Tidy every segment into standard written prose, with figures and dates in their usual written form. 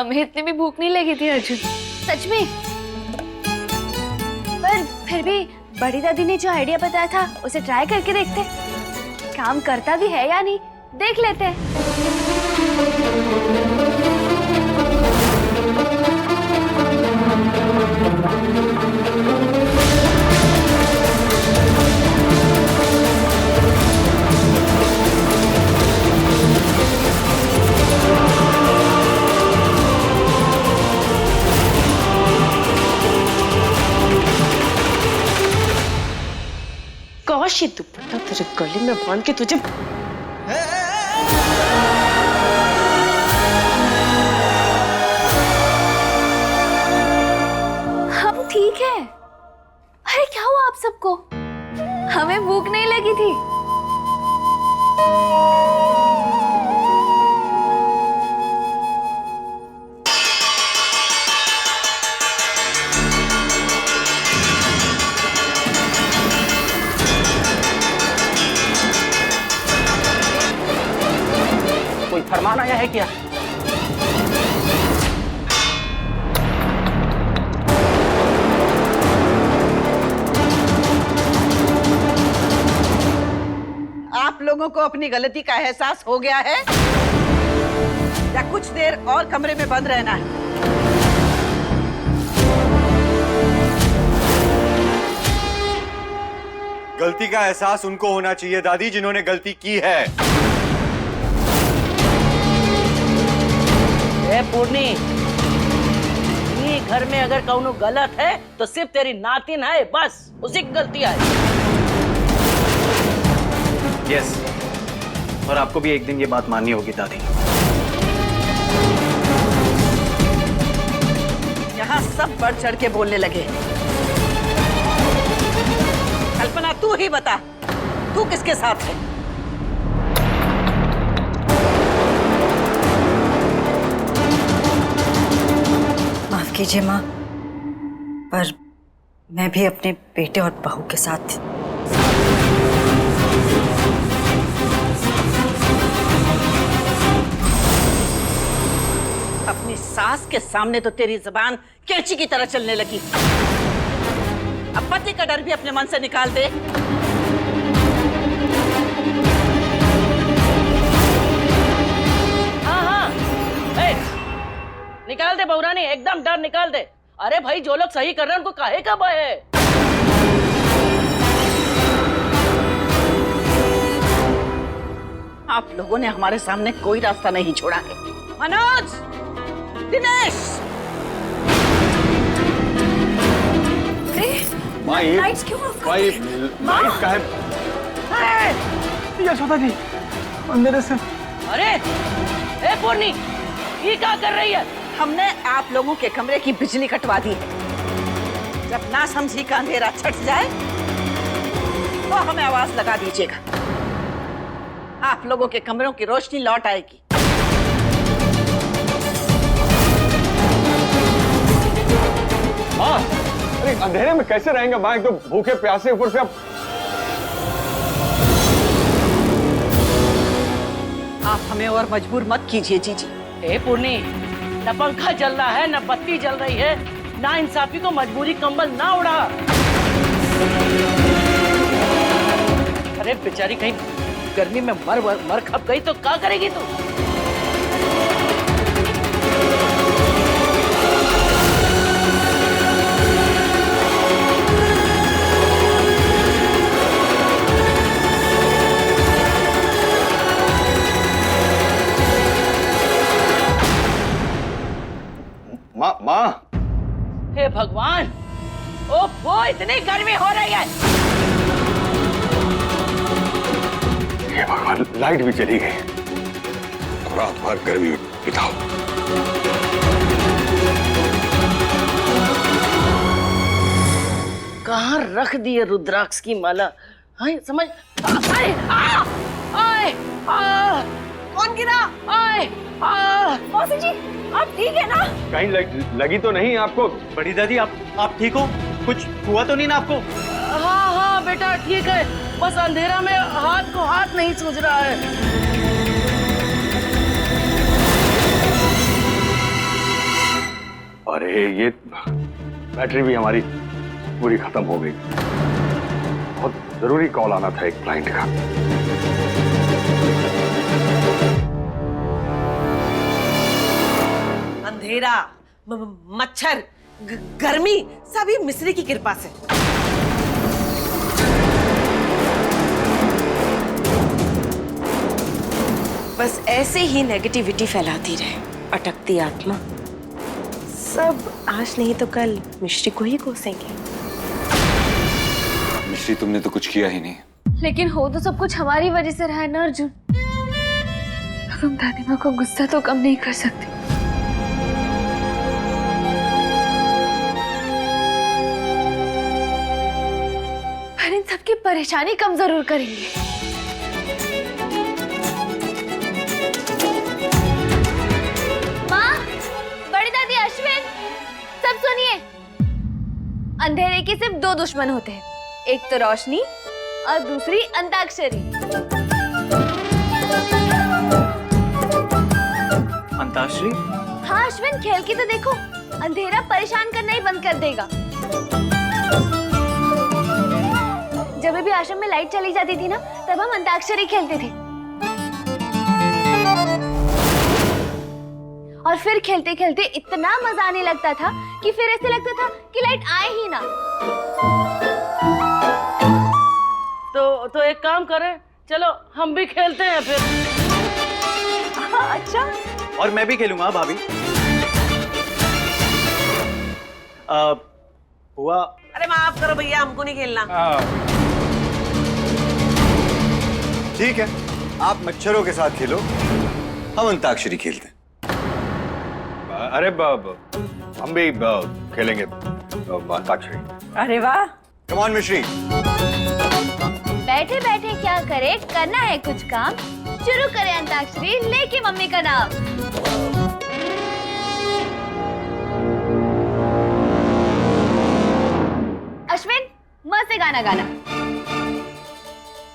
हमें इतनी भी भूख नहीं लगी थी अर्जुन, सच में। पर फिर भी बड़ी दादी ने जो आइडिया बताया था उसे ट्राई करके देखते, काम करता भी है या नहीं देख लेते हैं। काश ये दुपट्टा तेरे गले में बांध के तुझे। हम ठीक है। अरे क्या हुआ आप सबको? हमें भूख नहीं लगी थी। कोई फरमान आया है क्या? आप लोगों को अपनी गलती का एहसास हो गया है या कुछ देर और कमरे में बंद रहना है? गलती का एहसास उनको होना चाहिए दादी जिन्होंने गलती की है। पूर्णी, ये घर में अगर कौनो गलत है तो सिर्फ तेरी नातिन है, बस उसी की गलती है। यस, और आपको भी एक दिन ये बात माननी होगी दादी। यहाँ सब बढ़ चढ़ के बोलने लगे। कल्पना तू ही बता, तू किसके साथ है? माफ कीजिए माँ, पर मैं भी अपने बेटे और बहू के साथ थी। अपनी सास के सामने तो तेरी जुबान कैंची की तरह चलने लगी। अब पति का डर भी अपने मन से निकाल दे। हाँ, निकाल दे बहुरानी, एकदम डर निकाल दे। अरे भाई, जो लोग सही कर रहे हैं उनको काहे का भय है? आप लोगों ने हमारे सामने कोई रास्ता नहीं छोड़ा है। मनोज, दिनेश, लाइट्स क्यों ऑफ कर दी? लाइट का है? यशोदा जी, अंधेरे से। अरे पूर्णी, ये क्या कर रही है? हमने आप लोगों के कमरे की बिजली कटवा दी है। जब ना समझी का अंधेरा छट जाए तो हमें आवाज लगा दीजिएगा। आप लोगों के कमरों की रोशनी लौट आएगी। माँ, अरे अंधेरे में कैसे रहेंगे माँ? एक तो भूखे प्यासे, ऊपर से अब। आप हमें और मजबूर मत कीजिए जीजी। पूर्णी, न पंखा जल रहा है, न बत्ती जल रही है, ना इंसाफी को मजबूरी कंबल ना उड़ा। अरे बेचारी कहीं गर्मी में मर खप गई तो क्या करेगी तू? माँ, हे भगवान, ओफो, इतनी गर्मी हो रही है। हे भगवान, लाइट भी चली गई। अब रात भर गर्मी बिताओ। कहाँ रख दिए रुद्राक्ष की माला? हाय, समझ। आए, आए, कौन गिरा? मौसी जी, आप ठीक है ना? कहीं लगी तो नहीं आपको? बड़ी दादी, आप ठीक हो? कुछ हुआ तो नहीं ना आपको? हाँ बेटा, ठीक है, बस अंधेरा में हाथ को हाथ नहीं सूझ रहा है। अरे ये बैटरी भी हमारी पूरी खत्म हो गई। बहुत जरूरी कॉल आना था एक क्लाइंट का। अंधेरा, मच्छर, गर्मी, सभी मिस्री की कृपा से। बस ऐसे ही नेगेटिविटी फैलाती रहे, अटकती आत्मा। सब आज नहीं तो कल मिश्री को ही कोसेंगे। मिश्री, तुमने तो कुछ किया ही नहीं। लेकिन हो तो सब कुछ हमारी वजह से रहा है ना अर्जुन। हम दादी माँ को गुस्सा तो कम नहीं कर सकते। पर इन सबकी परेशानी कम जरूर करेंगे। माँ, बड़ी दादी, अश्विन, सब सुनिए। अंधेरे के सिर्फ दो दुश्मन होते हैं, एक तो रोशनी और दूसरी अंताक्षरी। अंताक्षरी? हाँ अश्विन, खेल के तो देखो, अंधेरा परेशान करना ही बंद कर देगा। जब भी आश्रम में लाइट चली जाती थी ना, तब हम अंताक्षरी खेलते थे। और फिर खेलते खेलते इतना मजा आने लगता था कि फिर ऐसे लगता था कि लाइट आए ही ना। तो एक काम करें, चलो हम भी खेलते हैं फिर। अच्छा, और मैं भी खेलूंगा भाभी। हुआ। अरे माफ करो भैया, हमको नहीं खेलना। ठीक है, आप मच्छरों के साथ खेलो, हम अंताक्षरी खेलते हैं। अरे हम भी खेलेंगे अंताक्षरी। अरे वाह, कम ऑन मिश्री। बैठे बैठे क्या करे, करना है कुछ काम। शुरू करें अंताक्षरी, लेके मम्मी का नाम। अश्विन, मस्त गाना गाना।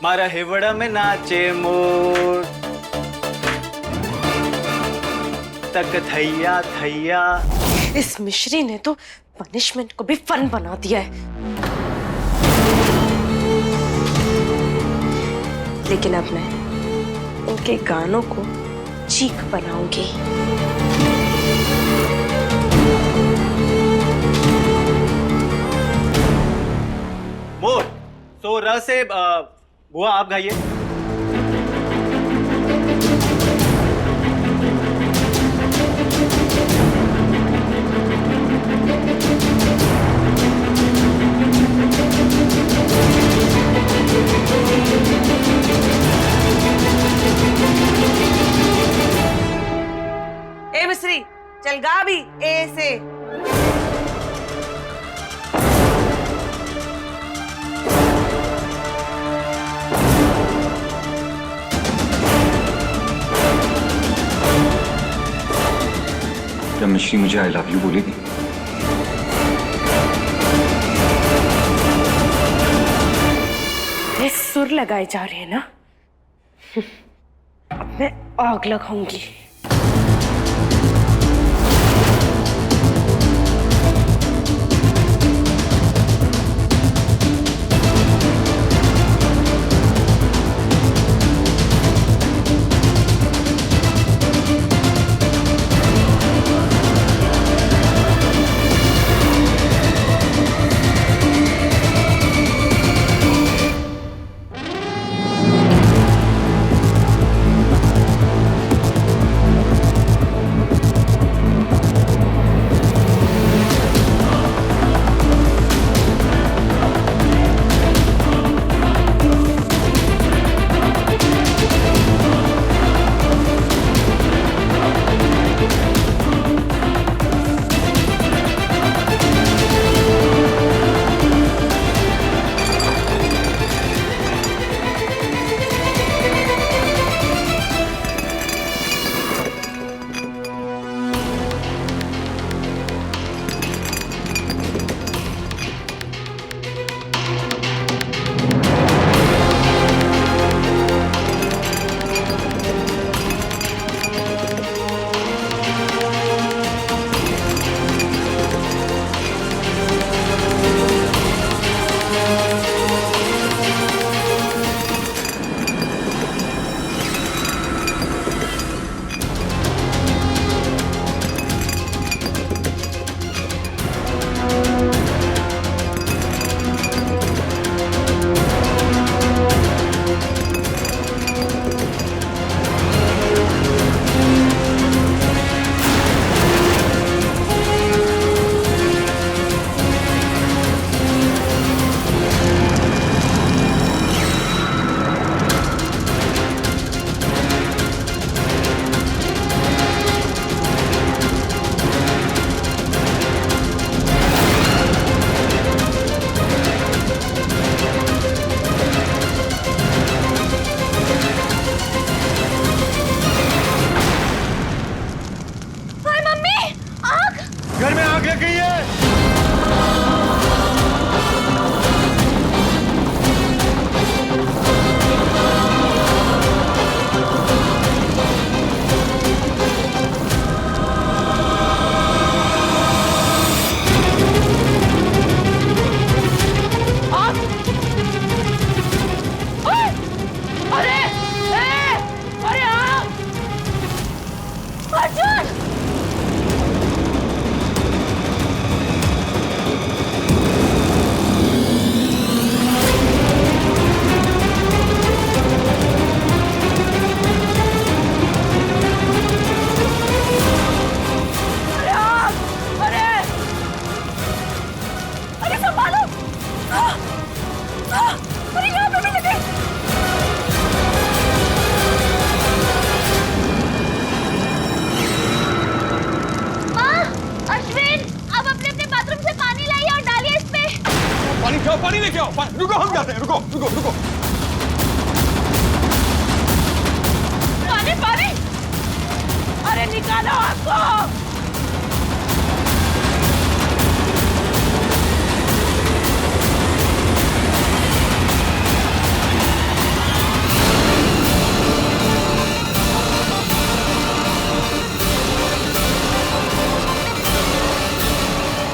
मारा हिवड़ा में नाचे मोर, तक थैया थैया। इस मिश्री ने तो पनिशमेंट को भी फन बना दिया है। लेकिन अब मैं उनके गानों को चीख बनाऊंगी। मोर, तो र से बुआ आप गाइए। ए मिश्री, चल गा भी ए से। क्या मिश्री मुझे आई लव यू बोलेगी? ये सुर लगाए जा रहे हैं ना, अब मैं आग लगाऊंगी। अरे यहाँ पे मिल गए। माँ, अश्विन, अब अपने अपने बाथरूम से पानी लाइए और डालिए इस पे। पानी लेके आओ। रुको, हम जाते हैं। रुको रुको रुको। पानी पानी, अरे निकालो आपको।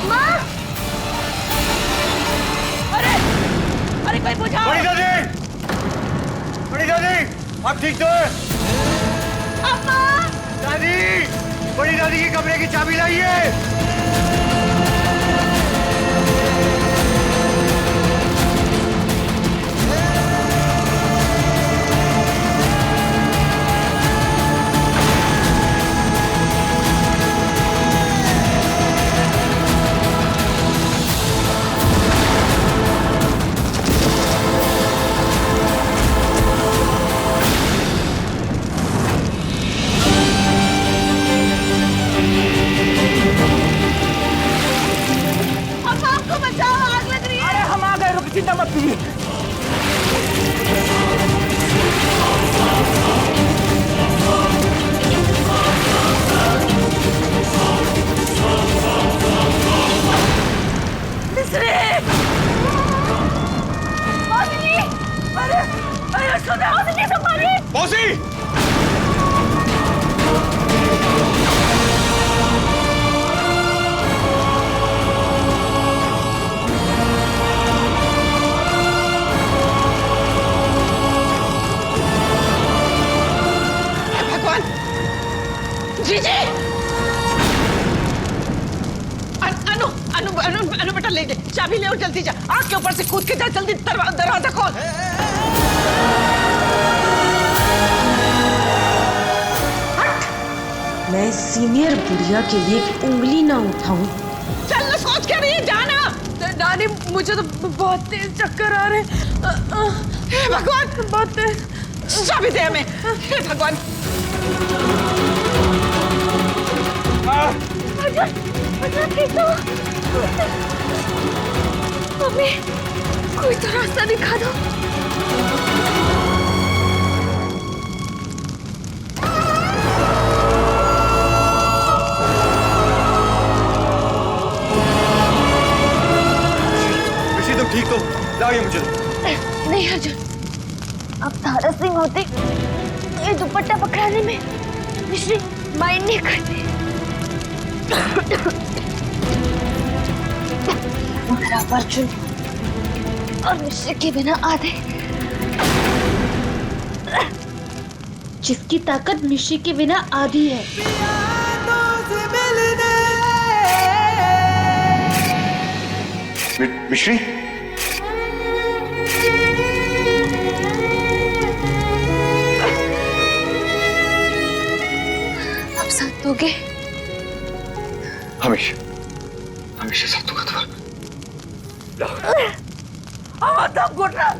माँ, अरे अरे कोई बुझाओ। बड़ी दादी, बड़ी दादी, आप ठीक तो है? दादी, बड़ी दादी की कमरे की चाबी लाइए। आपको बचाओ, आग लग रही है। अरे हम आ गए, रुक, चिंता मत कीजिए। मिस्री! मौसी जी! अरे अरे सुनो, मौसी जी संभालिए। मौसी, भगवान, जीजी, अनु अनु अनु अनु बेटा ले ले, चाबी ले और जल्दी जा, आग के ऊपर से कूद के जा, जल्दी दरवाजा खोल। हट! मैं सीनियर बुढ़िया के लिए उंगली ना उठाऊं। चल ना, सोच क्या रही है, जाना। नानी, मुझे तो बहुत तेज चक्कर आ रहे हैं। हे भगवान, बहुत तेज। चाबी दे हमें। हे भगवान। मम्मी, कोई तो रास्ता दिखा दो। मिश्री, तुम ठीक तो? लाइए मुझे। नहीं अर्जुन, अब तारा सिंह होते ये दुपट्टा पकड़ाने में मिश्री माइंड नहीं करती। मगर आप अर्जुन और मिश्री के बिना आधे, जिसकी ताकत मिश्री के बिना आधी है। मिश्री, अब साथ दोगे? हमेशा हमेशा साथ दूंगा तुम्हारा। दम घुट रहा।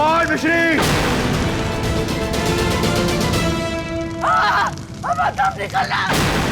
बोल मिश्री। अब दम निकलना।